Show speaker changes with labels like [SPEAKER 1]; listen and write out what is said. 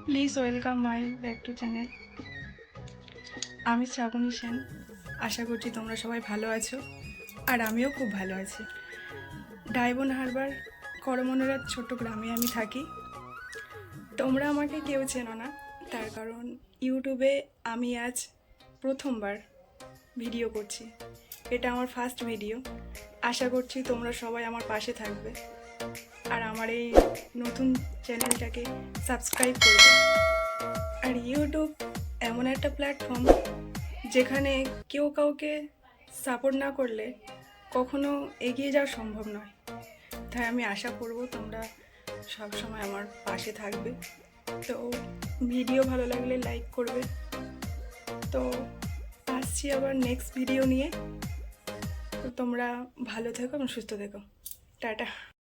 [SPEAKER 1] Please welcome my back to channel. আমি শ্রাবণী সেন। আশা করছি তোমরা সবাই ভালো আছো, আর আমিও খুব ভালো আছি। ডায়মন্ড হারবার করমনরার ছোট্ট গ্রামে আমি থাকি। তোমরা আমাকে কেউ চেনো না, তার কারণ ইউটিউবে আমি আজ প্রথমবার ভিডিও করছি। এটা আমার ফার্স্ট ভিডিও। আশা করছি তোমরা সবাই আমার পাশে থাকবে আর আমার এই নতুন চ্যানেলটাকে সাবস্ক্রাইব করবে। আর ইউটিউব এমন একটা প্ল্যাটফর্ম যেখানে কেউ কাউকে সাপোর্ট না করলে কখনো এগিয়ে যাওয়া সম্ভব নয়। তাই আমি আশা করব তোমরা সব সময় আমার পাশে থাকবে। তো ভিডিও ভালো লাগলে লাইক করবে। তো আসছি আবার নেক্সট ভিডিও নিয়ে। তো তোমরা ভালো থেকো এবং সুস্থ থেকো। টাটা।